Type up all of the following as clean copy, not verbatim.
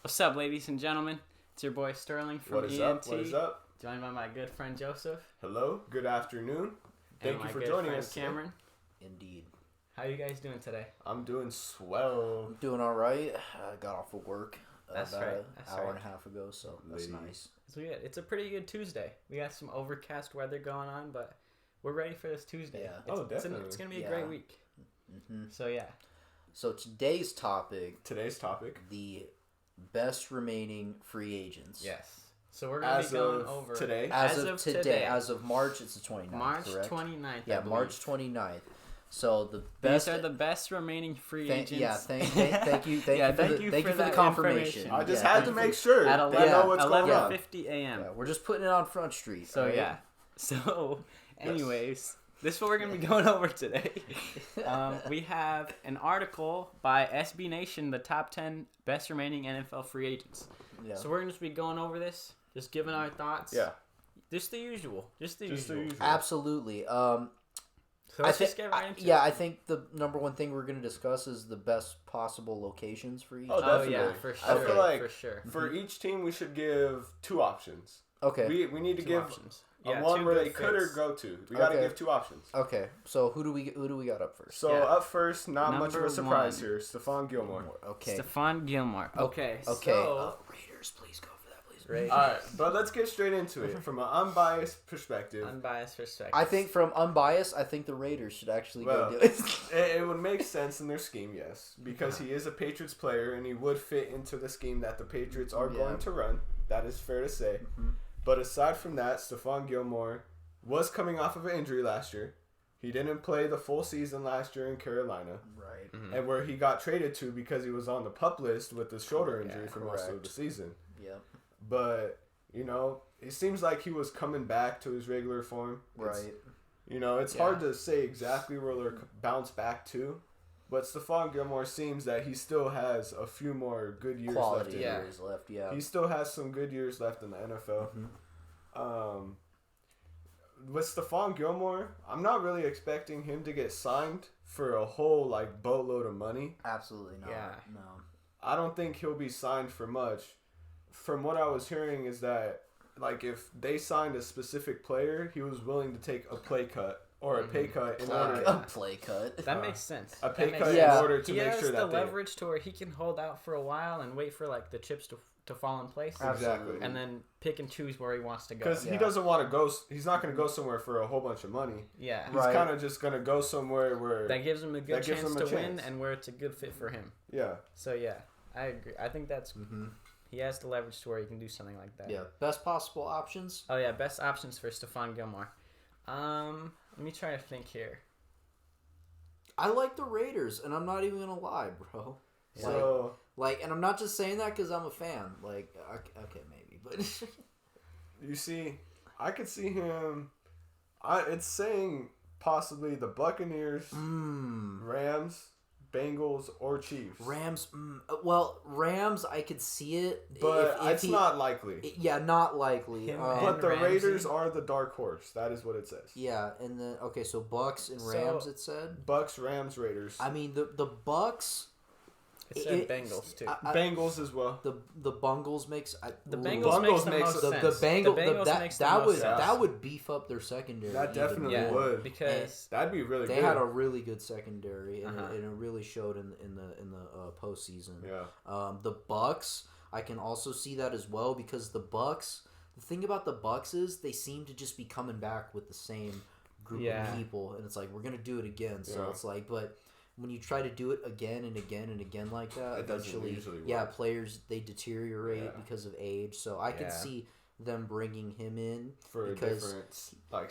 What's up, ladies and gentlemen? It's your boy Sterling from ENT. What is up? Joined by my good friend Joseph. Hello. Good afternoon. Thank you for joining us, Cameron. Indeed. How are you guys doing today? I'm doing swell. I'm doing all right. I got off of work That's about right. an That's hour right. and a half ago, so that's nice. It's a pretty good Tuesday. We got some overcast weather going on, but we're ready for this Tuesday. Yeah. Definitely. It's going to be a great week. Mm-hmm. So, yeah. So today's topic, the best remaining free agents. Yes. So we're going to be going over... Today? As of today. As of March, it's the 29th, March correct? 29th, Yeah, March 29th. So the best... These are the best remaining free agents. Yeah, thank you. Thank you for the confirmation. I just had to make sure. At I know what's going on. 11:50 a.m. Yeah, we're just putting it on Front Street. So, right? yeah. So, anyways... This is what we're going to be going over today. We have an article by SB Nation, the top 10 best remaining NFL free agents. Yeah. So we're going to just be going over this, just giving our thoughts. Yeah. Just the usual. Absolutely. So let's just get right into it. Yeah, I think the number one thing we're going to discuss is the best possible locations for each. Oh, definitely. Yeah, for sure. I feel like for sure. For each team, we should give two options. Okay. We need to give options. one where they could or go to. We got to give two options. Okay. So who do we got up first? So up first, not much of a surprise here. Stefan Gilmore. Okay. Stefan Gilmore. Okay. So, Raiders, please go for that, please. Raiders. All right, but let's get straight into it from an unbiased perspective. I think from unbiased, I think the Raiders should actually go do it. It would make sense in their scheme, yes, because he is a Patriots player and he would fit into the scheme that the Patriots are going to run. That is fair to say. Mm-hmm. But aside from that, Stefan Gilmore was coming off of an injury last year. He didn't play the full season last year in Carolina. Right. Mm-hmm. And where he got traded to because he was on the PUP list with the shoulder injury for most of the season. Yep. But, it seems like he was coming back to his regular form. Right. It's hard to say exactly where they'll bounce back to. But Stefan Gilmore seems that he still has a few more good years left. Yeah. He still has some good years left in the NFL. Mm-hmm. With Stefan Gilmore, I'm not really expecting him to get signed for a whole boatload of money. Absolutely not. Yeah. No. I don't think he'll be signed for much. From what I was hearing is that if they signed a specific player, he was willing to take a play cut. Or a pay cut in order. A play cut. That makes sense. A pay cut in order to make sure that he has the leverage to where he can hold out for a while and wait for the chips to fall in place. Exactly. And then pick and choose where he wants to go. Because he doesn't want to go. He's not going to go somewhere for a whole bunch of money. Yeah. He's kind of just going to go somewhere where that gives him a good chance to win and where it's a good fit for him. Yeah. So I agree. I think that's he has the leverage to where he can do something like that. Yeah. Best possible options. Oh yeah, best options for Stefan Gilmore. Let me try to think here. I like the Raiders, and I'm not even gonna lie, bro. So, and I'm not just saying that because I'm a fan. Okay, maybe, but you see, I could see him. It's saying possibly the Buccaneers, Rams, Bengals, or Chiefs. Rams, I could see it, but it's not likely. Not likely. But the Raiders are the dark horse. That is what it says. Yeah, and then so Bucks and Rams. It said Bucks, Rams, Raiders. I mean the Bucks. It said Bengals too. Bengals as well. The Bungles makes the Bengals makes the most sense. The Bengals that would beef up their secondary. That definitely would, because that'd be really good. They had a really good secondary, and it really showed in the postseason. Yeah. The Bucks, I can also see that as well because the Bucks. The thing about the Bucks is they seem to just be coming back with the same group of people, and it's we're gonna do it again. So it's but. When you try to do it again and again and again like that, eventually, players they deteriorate because of age. So I can see them bringing him in for because a different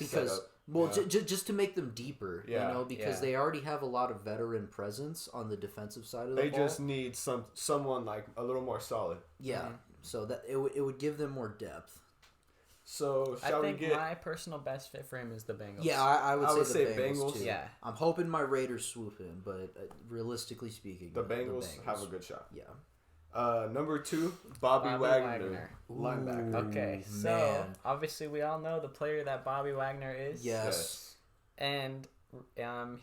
setup. Just to make them deeper, because they already have a lot of veteran presence on the defensive side of the ball. They just need someone a little more solid. Yeah, so that it would give them more depth. So I think my personal best fit for him is the Bengals. Yeah, I would say the Bengals too. Yeah, I'm hoping my Raiders swoop in, but the realistically speaking, Bengals have a good shot. Yeah. Number 2, Bobby Wagner. Linebacker. Okay, so obviously we all know the player that Bobby Wagner is. Yes. And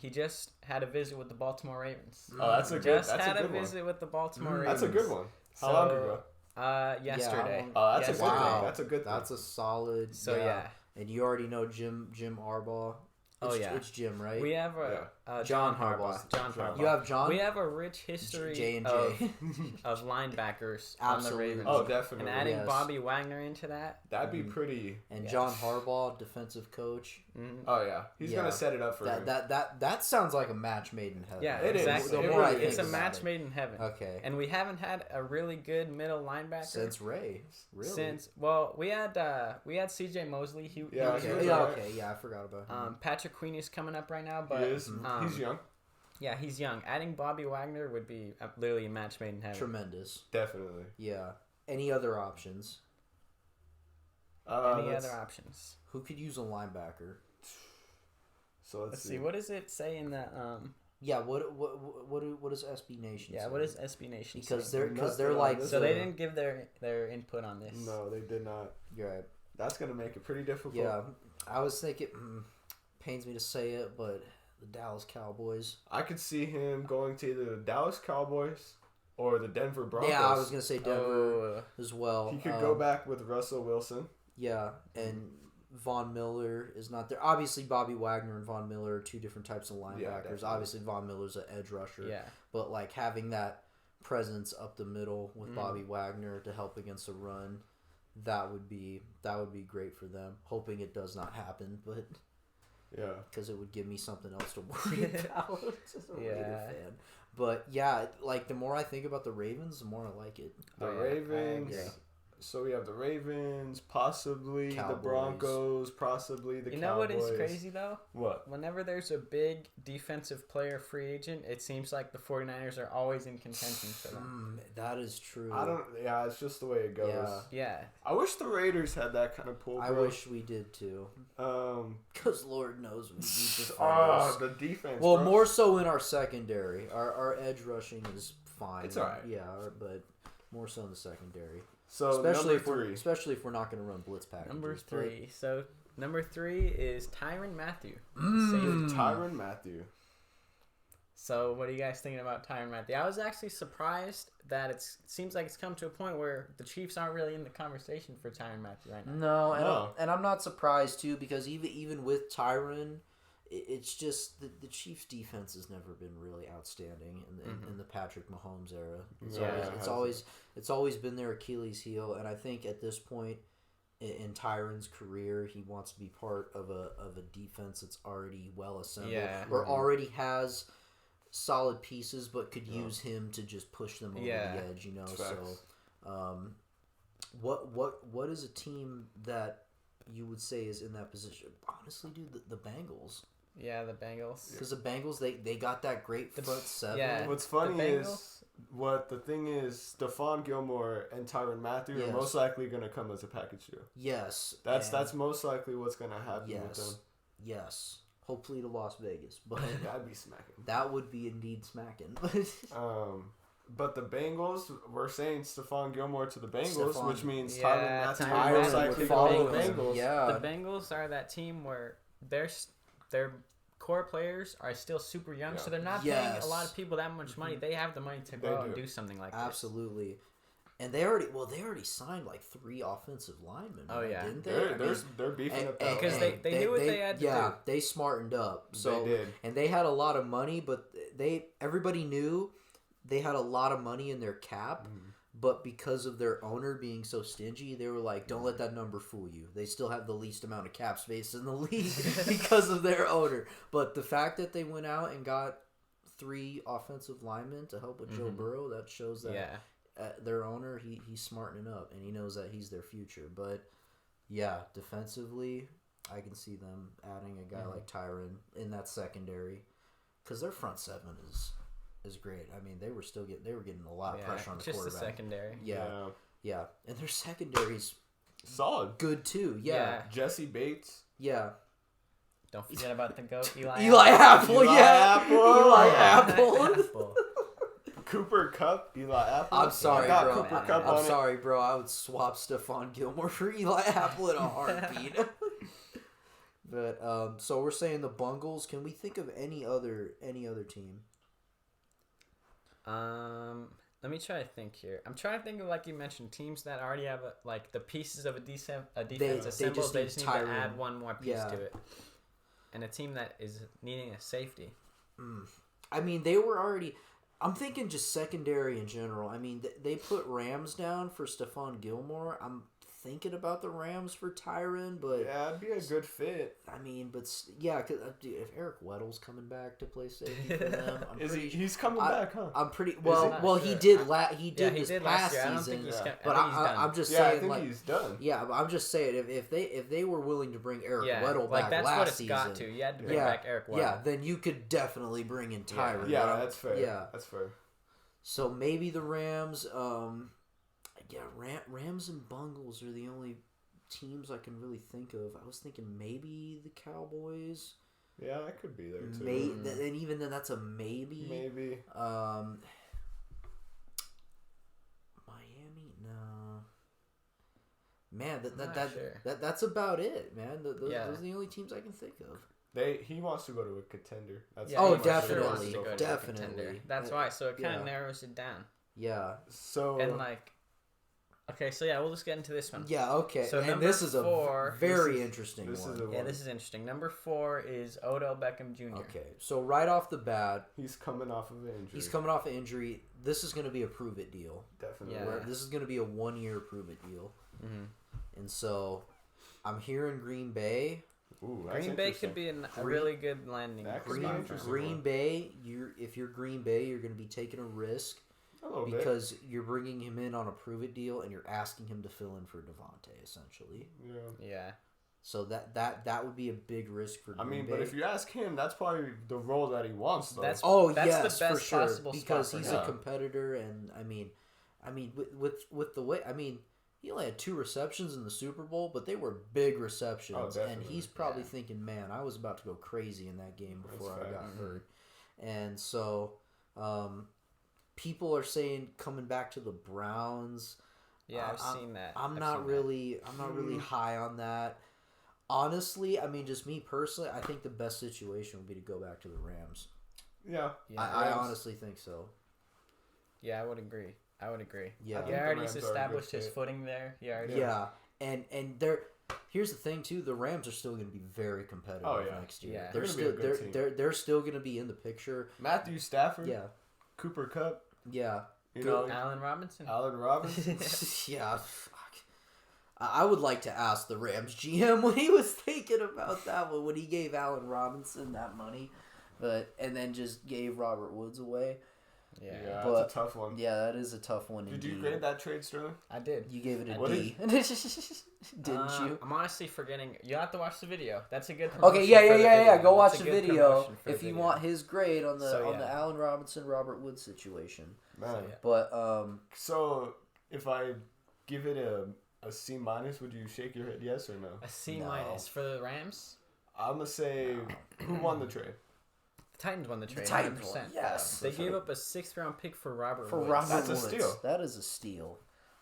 he just had a visit with the Baltimore Ravens. Oh, that's a good one. Visit with the Baltimore Ravens. That's a good one. How long ago? Yesterday. Oh, that's a good Yesterday. thing. That's a good thing. That's a solid. So yeah. And you already know Jim Harbaugh. It's Jim, right? We have John Harbaugh. John Harbaugh. You have John. We have a rich history J&J. of linebackers Absolutely. on the Ravens. Oh, definitely. And adding Bobby Wagner into that. That'd be pretty. And John Harbaugh, defensive coach. Mm-hmm. Oh yeah, he's gonna set it up for him. That sounds like a match made in heaven. Yeah, it exactly. is. It's a match made in heaven. Okay. And we haven't had a really good middle linebacker Since Ray. Really? We had C.J. Mosley. He Yeah, was he really was good. alright. Yeah, I forgot about him. Patrick Queen is coming up right now, but He is. He's young. Yeah, he's young. Adding Bobby Wagner would be literally a match made in heaven. Tremendous. Definitely. Yeah. Any other options? Any other options? Who could use a linebacker? So let's see. What does it say in the Yeah, what does SB Nation say? Yeah, what does SB Nation because say? they're like so they didn't give their input on this. No, they did not. You're right. That's gonna make it pretty difficult. Yeah, I was thinking. Pains me to say it, but the Dallas Cowboys. I could see him going to either the Dallas Cowboys or the Denver Broncos. Yeah, I was gonna say Denver as well. He could go back with Russell Wilson. Yeah, and Von Miller is not there. Obviously, Bobby Wagner and Von Miller are two different types of linebackers. Yeah, obviously, Von Miller's an edge rusher. Yeah. But like having that presence up the middle with Bobby Wagner to help against a run, that would be great for them. Hoping it does not happen, but yeah, because it would give me something else to worry about. Just a Raider fan. But yeah, like the more I think about the Ravens, the more I like it. The Ravens. So we have the Ravens, possibly Cowboys. the Broncos, possibly the Cowboys. You know what is crazy, though? What? Whenever there's a big defensive player free agent, it seems like the 49ers are always in contention for them. That is true. Yeah, it's just the way it goes. Yeah. I wish the Raiders had that kind of pull, bro. I wish we did, too. Because Lord knows we need defenders. The defense, well, bro. more so in our secondary. Our edge rushing is fine. It's all right. Yeah, but more so in the secondary. So especially number if we're not going to run blitz packages. Number 3. So number 3 is Tyrone Matthew. Tyrone Matthew. So what are you guys thinking about Tyrone Matthew? I was actually surprised that it seems like it's come to a point where the Chiefs aren't really in the conversation for Tyrone Matthew right now. No, and I'm not surprised too because even with Tyron, it's just the Chiefs' defense has never been really outstanding in the Patrick Mahomes era. It's always been their Achilles heel, and I think at this point in Tyron's career, he wants to be part of a defense that's already well assembled or already has solid pieces, but could use him to just push them over the edge. You know, so what is a team that you would say is in that position? Honestly, dude, the Bengals. Yeah, the Bengals. Because the Bengals, they got that great front seven. Yeah. What's funny is, Stefan Gilmore and Tyron Matthew are most likely going to come as a package deal. Yes. That's most likely what's going to happen with them. Yes. Hopefully to Las Vegas. But that'd be smacking. That would be indeed smacking. But the Bengals, we're saying Stefan Gilmore to the Bengals, which means Tyron Matthew Matthew most likely follow the Bengals. Yeah. The Bengals are that team where their core players are still super young, so they're not paying a lot of people that much money. They have the money to go out and do something like this. Absolutely. And they already signed like 3 offensive linemen. Oh yeah, didn't they? They're beefing up that because they knew what they had to do. Yeah, they smartened up. So they did, and they had a lot of money, but everybody knew they had a lot of money in their cap. But because of their owner being so stingy, they were like, don't let that number fool you. They still have the least amount of cap space in the league because of their owner. But the fact that they went out and got 3 offensive linemen to help with Joe Burrow, that shows that their owner, he's smartening up and he knows that he's their future. But yeah, defensively, I can see them adding a guy like Tyron in that secondary because their front seven is great. I mean, they were getting a lot of pressure on the quarterback. Just the secondary. Yeah, and their secondary's solid, good too. Yeah. Jesse Bates. Yeah. Don't forget about the GOAT, Eli Apple. Eli Apple. Cooper Kupp, Eli Apple. I'm sorry, bro. Cooper Kupp I'm sorry, bro. I would swap Stefan Gilmore for Eli Apple in a heartbeat. But so we're saying the Bengals. Can we think of any other team? Let me try to think here. I'm trying to think of, like you mentioned, teams that already have like the pieces of a defense assembled. They just need to add one more piece to it. And a team that is needing a safety. I mean, they were already. I'm thinking just secondary in general. I mean, they put Rams down for Stefan Gilmore. I'm thinking about the Rams for Tyron, but yeah, it'd be a good fit. I mean, but yeah, cause if Eric Weddle's coming back to play safety for them, he's coming back, huh? I'm pretty well. He did. He did this past season. I don't season. think he's but I'm just saying, I think he's done. Yeah, but I'm just saying if they were willing to bring Eric Weddle back that's last what it's season, got to. You had to bring back Eric Weddle. Yeah, then you could definitely bring in Tyron. Yeah, that's fair. Yeah, that's fair. So maybe the Rams. Rams and Bengals are the only teams I can really think of. I was thinking maybe the Cowboys. Yeah, that could be there too. And even then, that's a maybe. Maybe. Miami, no. Man, that's about it, man. Those are the only teams I can think of. He wants to go to a contender. Definitely. That's why. So it kind of narrows it down. Yeah. So and like. Okay, so we'll just get into this one. Yeah, okay. So and this is a very interesting one. Yeah, this is interesting. Number 4 is Odell Beckham Jr. Okay, so right off the bat, he's coming off of an injury. This is going to be a prove it deal. Definitely. Yeah. This is going to be a 1-year prove it deal. Mm-hmm. And so, I'm here in Green Bay. Ooh, Green Bay could be a really good landing. Green Bay, if you're Green Bay, you're going to be taking a risk. Because you're bringing him in on a prove-it deal, and you're asking him to fill in for Devontae, essentially. Yeah. So that would be a big risk for Green Bay. But if you ask him, that's probably the role that he wants, though. That's the best for sure, possible because spot he's a competitor, and I mean, with the way he only had 2 receptions in the Super Bowl, but they were big receptions, and he's probably thinking, man, I was about to go crazy in that game before I got hurt, and so. People are saying coming back to the Browns. Yeah, I've seen that. I'm not really high on that. Honestly, I mean, just me personally, I think the best situation would be to go back to the Rams. Yeah. I honestly think so. Yeah, I would agree. Yeah. He already established his footing there. Yeah. And here's the thing too, the Rams are still going to be very competitive next year. Yeah. They're still going to be in the picture. Matthew Stafford. Yeah. Cooper Kupp. Yeah. Allen Robinson. Yeah. Fuck. I would like to ask the Rams GM what he was thinking about that one when he gave Allen Robinson that money, and then just gave Robert Woods away. Yeah, that's a tough one. Yeah, that is a tough one. Did you grade that trade, Sterling? I did. You gave it a D. Didn't you? I'm honestly forgetting. You have to watch the video. That's a good. Okay, yeah. Go watch the video if you want his grade on the Allen Robinson Robert Woods situation. Man. But so if I give it a C-, would you shake your head yes or no? A C- for the Rams? I'm gonna say who won the trade? The Titans won the trade. The Titans 100%. won, yes. They gave up a 6th-round pick for Robert Woods. That's a steal. That is a steal.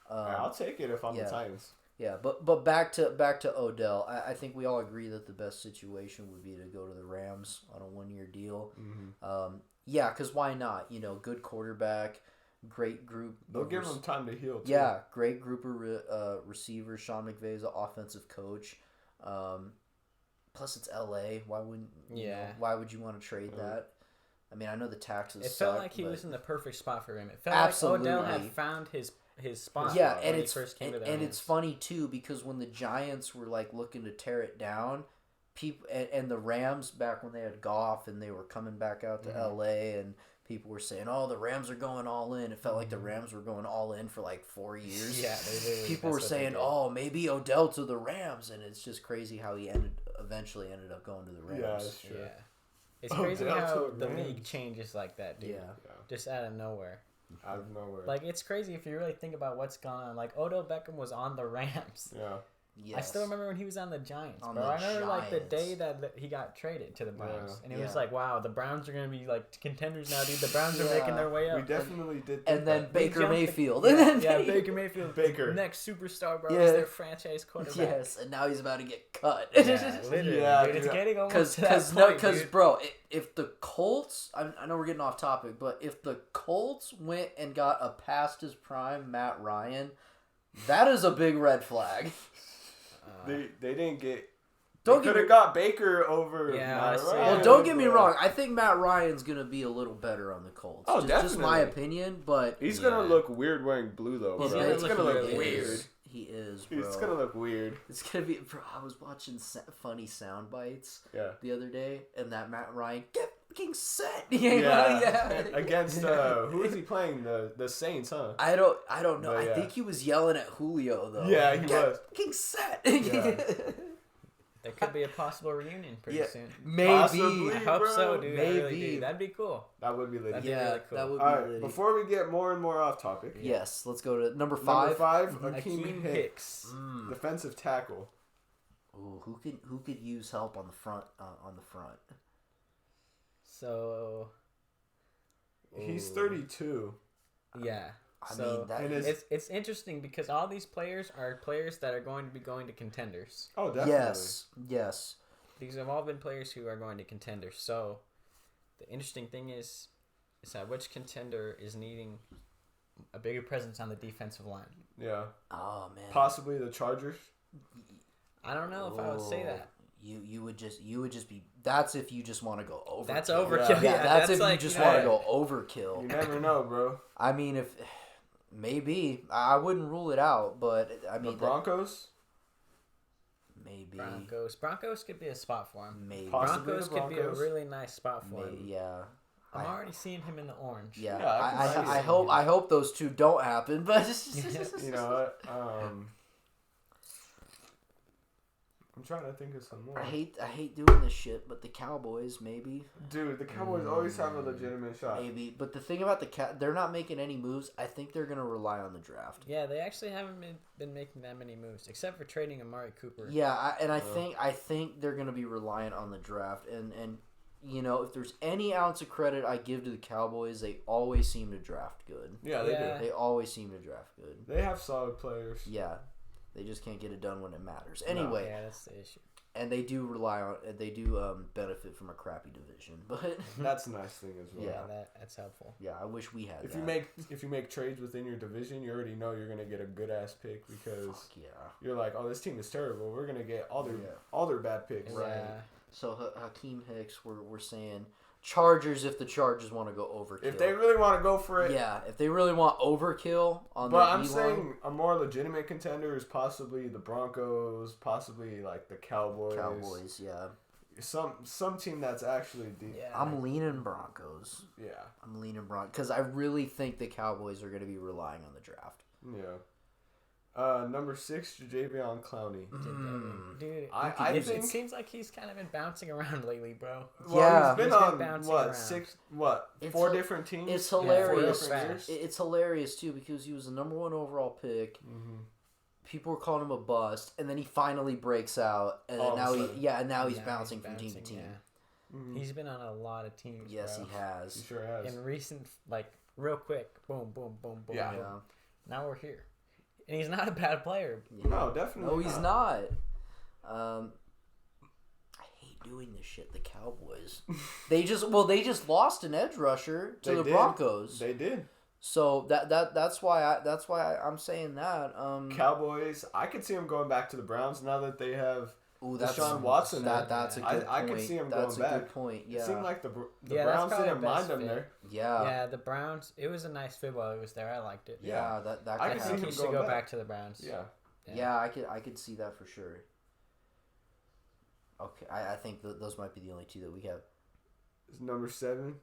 I'll take it if I'm the Titans. Yeah, but back to Odell. I think we all agree that the best situation would be to go to the Rams on a 1-year deal. Mm-hmm. Yeah, because why not? Good quarterback, great group. They'll give him time to heal, too. Yeah, great group of receivers. Sean McVay's the offensive coach. Plus, it's LA. Why wouldn't? Why would you want to trade that? I mean, I know the taxes. It felt like he was in the perfect spot for him. It felt like Odell had found his spot. Yeah, and it's funny too because when the Giants were like looking to tear it down, people and the Rams back when they had Goff and they were coming back out to LA and people were saying, "Oh, the Rams are going all in." It felt like the Rams were going all in for like 4 years. Yeah, people were saying, "Oh, maybe Odell to the Rams," and it's just crazy how he eventually ended up going to the Rams. Yeah, that's true. Yeah. It's crazy how the league changes like that, dude. Yeah. Just out of nowhere. Out of nowhere. Like, it's crazy if you really think about what's gone on. Like, Odell Beckham was on the Rams. Yeah. Yes. I still remember when he was on the Giants, On bro. the I remember like the Giants. day that he got traded to the Browns, and it was Yeah. like, wow, the Browns are gonna be like contenders now, dude. The Browns are making their way up. We definitely did. And then that. Baker Mayfield. Yeah, Baker Mayfield, Baker. next superstar, bro. Yeah. Is their franchise quarterback. Yes, and now he's about to get cut. Yeah, literally, Yeah, dude. It's dude. getting almost to that point, dude. Bro, if the Colts, I know we're getting off topic, but if the Colts went and got a past his prime Matt Ryan, that is a big red flag. They didn't get. Don't Could get have got Baker over. Yeah, Matt honestly. Ryan, Well, don't get me but wrong. I think Matt Ryan's gonna be a little better on the Colts. Oh, just my definitely. opinion, but He's gonna look weird wearing blue though, bro. He's It's gonna gonna look look really weird. weird. He is, bro. It's gonna look weird. It's gonna be. Bro, I was watching funny sound bites Yeah. the other day, and that Matt Ryan get fucking set. Yeah. Against who is he playing? The Saints, huh? I don't know. But, yeah. I think he was yelling at Julio though. Yeah, he Get was. fucking set. Yeah. There could be a possible reunion pretty soon. Maybe. Possibly. I hope so, dude. I really Maybe. do. That'd be cool. That would be lit. That'd be Yeah, really cool. that would be All right. litty. Before we get more and more off topic. Yes, let's go to number Number 5. 5, Akeem Akeem Hicks, Mm. defensive tackle. Ooh, who could use help on the front? So, He's Ooh. 32. yeah. I So mean, that and is. it's interesting because all these players are players that are going to be going to contenders. Oh, definitely. Yes. These have all been players who are going to contenders. So the interesting thing is that which contender is needing a bigger presence on the defensive line. Yeah. Oh man. Possibly the Chargers. I don't know if I would say that. You would just be. That's if you just want to go overkill. That's overkill. Yeah, Yeah, that's if like, you just know, want to go You overkill. never know, bro. I mean, if maybe I wouldn't rule it out, but I The mean, Broncos. maybe. Broncos could be a spot for him. Maybe. Possibly Broncos the could be a Broncos. really nice spot for Maybe, him. yeah. I'm already seeing him in the orange. Yeah, Yeah, I can see I it. hope those two don't happen, but You know what? I'm trying to think of some more. I hate doing this shit, but the Cowboys maybe, Dude, the Cowboys always have a legitimate shot. maybe. But the thing about they're not making any moves. I think they're gonna rely on the draft. Yeah, they actually haven't been making that many moves, except for trading Amari Cooper. Yeah, I think they're gonna be reliant on the draft, and you know, if there's any ounce of credit I give to the Cowboys, they always seem to draft good. Yeah, they Yeah. They always seem to draft good. do. They have solid players. Yeah, they just can't get it done when it matters. Anyway, Yeah, that's the issue. and they do benefit from a crappy division, but That's a nice thing as well. Yeah. That's helpful. yeah, I wish we had If that. you make trades within your division, you already know you're gonna get a good ass pick because Fuck yeah. you're like, oh, this team is terrible. We're gonna get all their Yeah. bad picks. Yeah. So Hakeem Hicks, we're saying Chargers if the Chargers want to go overkill. If they really want to go for it. yeah, if they really want overkill on But their I'm D-line, saying a more legitimate contender is possibly the Broncos, possibly like the Cowboys. Cowboys, yeah. Some team that's actually deep. Yeah. I'm leaning Broncos. Yeah. I'm leaning Broncos because I really think the Cowboys are going to be relying on the draft. Yeah. Number 6, Jadeveon Clowney. Dude, I it think- seems like he's kind of been bouncing around lately, bro. Well, Yeah. he's been He's been on bouncing around. It's 4 a- different teams. It's Yeah, hilarious. four different years. It's hilarious too because he was the number 1 overall pick. Mm-hmm. People were calling him a bust, and then he finally breaks out, and All of a now sudden. now he's Yeah, bouncing from team to team. yeah. Mm-hmm. He's been on a lot of teams. Yes, bro. he has. He sure has. In recent, like, real quick, boom, boom, boom, boom. Yeah. boom. Yeah. Now we're here, and he's not a bad player. No, definitely. No, he's not. I hate doing this shit. The Cowboys. they just lost an edge rusher to They the did. Broncos. They did. So that's why I'm saying that. Cowboys. I could see him going back to the Browns now that they have Ooh, Deshaun Watson. That's a good point. I could see him That's going a back. good point. Yeah. It seemed like the Yeah, that's Browns probably didn't the best mind him fit. there. yeah. Yeah, the Browns. It was a nice fit while he was there. I liked it. Yeah, that I I could see think him he should going go back. back to the Browns. Yeah. Yeah, I could see that for sure. Okay, I think those might be the only two that we have. Is number 7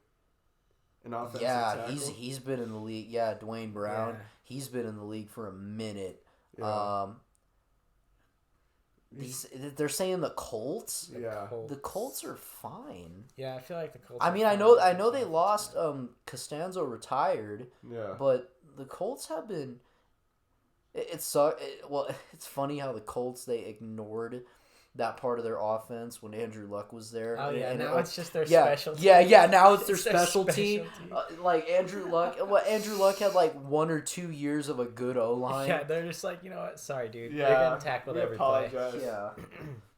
an offensive Yeah, tackle? he's been in the league. Yeah, Dwayne Brown. Yeah. He's been in the league for a minute. Yeah. They're saying the Colts. Yeah. The Colts are fine. Yeah, I feel like the Colts. I are mean, I fine. know they lost. Costanzo retired, Yeah. but the Colts have been. Well, it's funny how the Colts, they ignored that part of their offense when Andrew Luck was there. Oh, yeah, now it's just their specialty. specialty. Yeah, now it's their It's their specialty. specialty. Andrew Luck had 1 or 2 years of a good O-line. Yeah, they're just like, you know what? Sorry, dude. Yeah, They're getting tackled we every apologize. play. Yeah.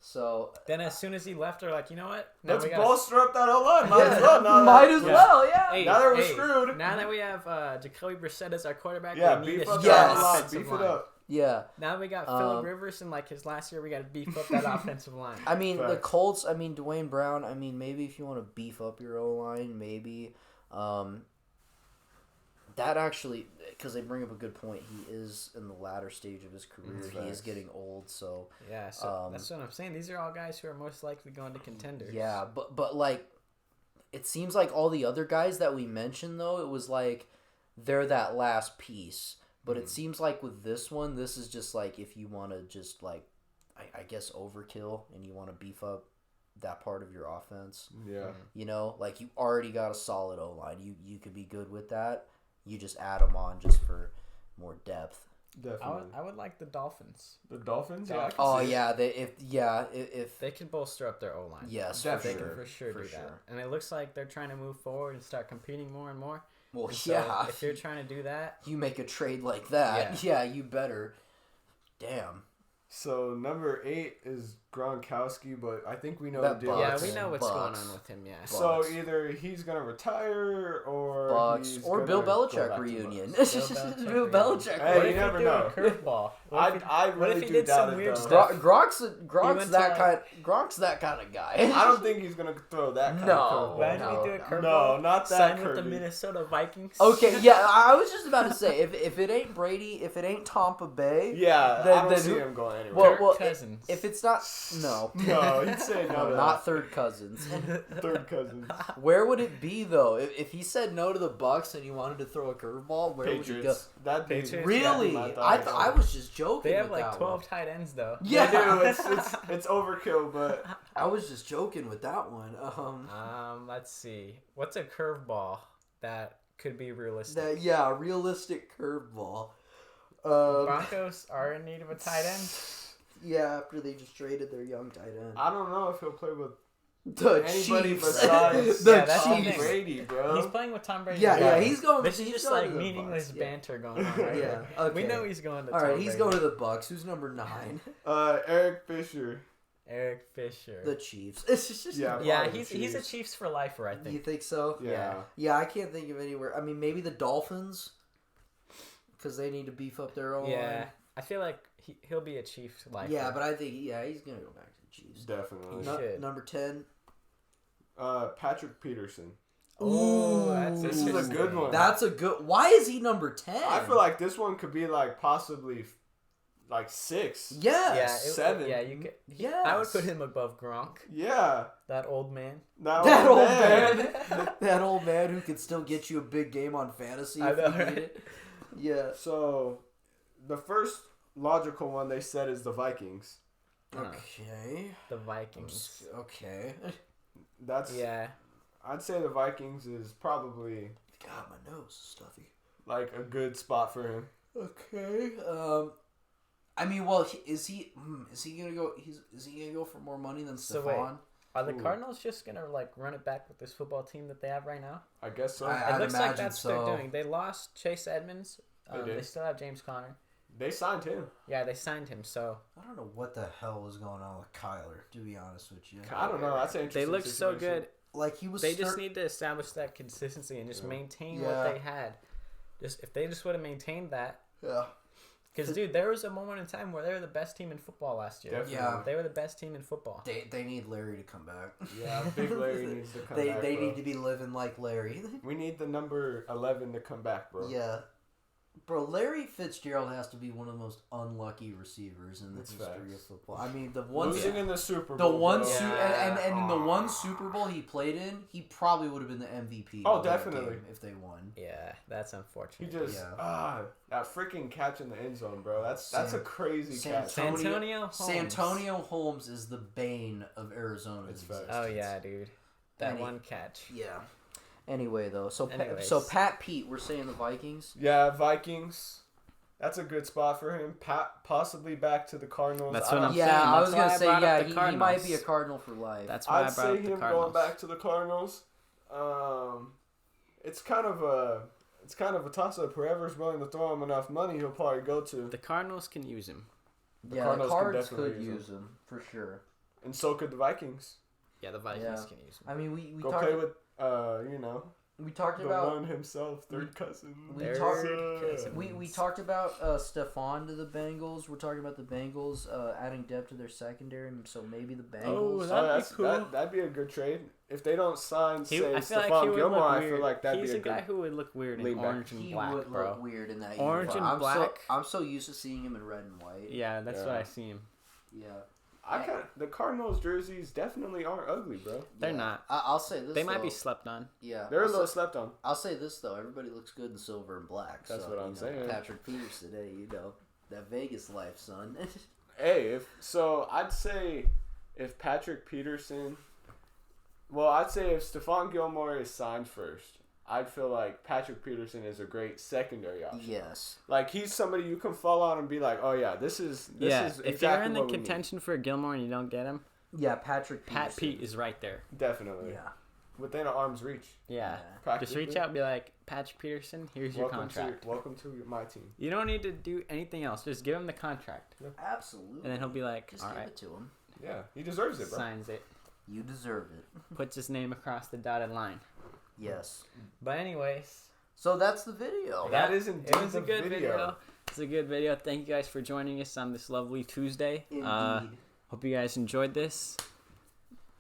So Then as soon as he left, they're like, you know what? Now Let's we gotta- bolster up that O-line. Might as well. Hey, Now that we're screwed. Now that we have Jacoby Brissett as our quarterback, Yeah, we need beef a up strong that O-line. offensive Beef it line. up. yeah. Now we got Phillip Rivers, and his last year, we got to beef up that offensive line. I mean, the Facts. Colts, Dwayne Brown, maybe if you want to beef up your O-line, maybe. That actually, because they bring up a good point, he is in the latter stage of his career. He is getting old, so... Yeah, so that's what I'm saying. These are all guys who are most likely going to contenders. Yeah, but it seems like all the other guys that we mentioned, though, it was they're that last piece. But it seems like with this one, this is just if you want to just I guess overkill and you want to beef up that part of your offense. Yeah. You already got a solid O-line. You could be good with that. You just add them on just for more depth. Definitely. I would like the Dolphins. The Dolphins? Dolphins. Yeah. If They can bolster up their O-line. yes, They for can sure, for sure for do sure. that. And it looks like they're trying to move forward and start competing more and more. Well, And so yeah. if you're trying to do that, You make a trade like that, yeah, you better. Damn. So, number 8 is Gronkowski, but I think we know That the deal. yeah, Bucks. we know what's Bucks. going on with him. Yeah. Bucks. So, either he's going to retire or Bucks he's or gonna Bill go Belichick back to reunion. Bucks. Bill Belichick. Hey, What you if never he threw know. a curveball? I What really if he do did doubt some it, weird though. stuff? Gronk's went that to- kind. Gronk's that kind of guy. I don't think he's going to throw that kind No. of Imagine curveball. he do a no. curveball. No, not that Sign with the curvy. Minnesota Vikings. Okay, yeah, I was just about to say if it ain't Brady, if it ain't Tampa Bay, Yeah, Then- I don't then see who- him going anywhere. Well, Kirk Cousins. if it's not no, No, he'd say no no, to not third cousins. third cousins. Where would it be though? If he said no to the Bucks and you wanted to throw a curveball, where would you go? Patriots. That'd be Patriots? Really? my I thought. I was just joking. They have with like that 12 one. tight ends though. Yeah, They do. It's overkill, but I was just joking with that one. Let's see. What's a curveball that could be realistic? Realistic curveball. Broncos are in need of a tight end. Yeah, after they just traded their young tight end. I don't know if he'll play with The anybody Chiefs. besides the Yeah, that's the Tom thing. Chiefs. Brady, bro. He's playing with Tom Brady. Yeah, he's going. This is he's just going like to the meaningless Bucks, yeah. banter going on right Yeah, here. okay. We know he's going to All Tom right, he's Brady. going to the Bucks. Who's number 9? Eric Fisher. Eric Fisher. The Chiefs. It's just Yeah, yeah, probably the he's a Chiefs. Chiefs for lifer, I You think. think so? Yeah. Yeah, I can't think of anywhere. I mean, maybe the Dolphins, because they need to beef up their own. Yeah, I feel like he'll be a Chiefs lifer. Yeah, but I think he's gonna go back to the Chiefs. Definitely. He should. Number 10. Patrick Peterson. Ooh, that's This is a interesting. good one. That's a good. Why is he number 10? I feel like this one could be like possibly like 6. Yes. Yeah, Seven. Yeah, you could. Yes. I would put him above Gronk. Yeah. That old man. That old man. That old man who can still get you a big game on fantasy I if know, you need right? it. Yeah. So, the first logical one they said is the Vikings. Okay. The Vikings. Okay. That's Yeah. I'd say the Vikings is probably God, my nose is stuffy. like a good spot for him. Okay. I mean, well, is he gonna go? Is he gonna go for more money than So Stephon? Are the Ooh. Cardinals just gonna like run it back with this football team that they have right now? I guess so. I'd It looks like imagine that's what so. they're doing. They lost Chase Edmonds. They did. They still have James Conner. They signed him. Yeah, they signed him. So I don't know what the hell was going on with Kyler. To be honest with you, I don't know. That's an interesting. they looked so situation. good. like he was. They just need to establish that consistency and just maintain what Yeah. they had. Just if they just would have maintained that. Yeah. Because dude, there was a moment in time where they were the best team in football last year. Definitely. Yeah. They were the best team in football. They need Larry to come back. Yeah, Big Larry needs to come they back. they bro. need to be living like Larry. We need the number 11 to come back, bro. Yeah. Bro, Larry Fitzgerald has to be one of the most unlucky receivers in the That's history facts. of football. I mean, the one Losing in the Super the Bowl. one bro. and in the one Super Bowl he played in, he probably would have been the MVP. Oh, of that definitely. game if they won. Yeah, that's He unfortunate. just that freaking catch in the end zone, bro. That's a crazy catch. Santonio Holmes. Santonio Holmes is the bane of Arizona's It's facts. existence. Oh yeah, dude. That Any- one catch. Yeah. Anyway, though, so Anyways. so Pat Pete, we're saying the Vikings. Yeah, Vikings. That's a good spot for him. Possibly back to the Cardinals. That's what I'm saying. Yeah, I was That's why gonna I say brought up the he Cardinals. might be a Cardinal for life. That's why I I'd brought say up the him Cardinals. going back to the Cardinals. It's kind of a toss up. Whoever's willing to throw him enough money, he'll probably go to. The Cardinals can use him. The Cardinals Cards could could definitely use him for sure. And so could the Vikings. Yeah, the Vikings can use him. I mean, we Go talked, play with we talked the about one himself, third cousin. we Third talked cousin. we talked about Stefan to the Bengals. We're talking about the Bengals adding depth to their secondary, so maybe the Bengals. that'd be cool. That'd be a good trade. If they don't sign, I say, feel Stefan like he would Gilmore, look I weird. feel like that'd He's be a guy who would look weird in lean back. orange and He black, would bro. look weird in that Orange uniform. and black. I'm so used to seeing him in red and white. Yeah, that's what I see him. Yeah. The Cardinals jerseys definitely aren't ugly, bro. They're not. I'll say this. They might though. be slept on. Yeah. They're a little slept on. I'll say this though. Everybody looks good in silver and black. That's so, what I'm saying. Patrick Peterson, hey, that Vegas life, son. Hey, I'd say if Patrick Peterson, I'd say if Stefan Gilmore is signed first, I'd feel like Patrick Peterson is a great secondary option. Yes. Like he's somebody you can fall on and be like, oh yeah, this is exactly if you're in the what we need. contention for Gilmore and you don't get him, Yeah, Patrick Peterson. Pat Pete is right there. Definitely. Yeah. Within an arm's reach. Yeah. Just Practically. reach out and be like, Patrick Peterson, here's your contract. Welcome to my team. You don't need to do anything else. Just give him the contract. Absolutely. And then he'll be like, Just all give right. it to him. Yeah, he deserves it, bro. Signs it. You deserve it. Puts his name across the dotted line. Yes. But anyways. So that's the video. That is indeed It was a the good video. video. It's a good video. Thank you guys for joining us on this lovely Tuesday. Indeed. Hope you guys enjoyed this.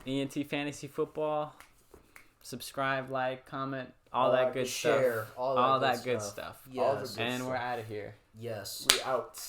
ENT Fantasy Football. Subscribe, like, comment, all that good share, stuff. all that All that good stuff. Yes. Good And stuff. we're out of here. Yes. We out.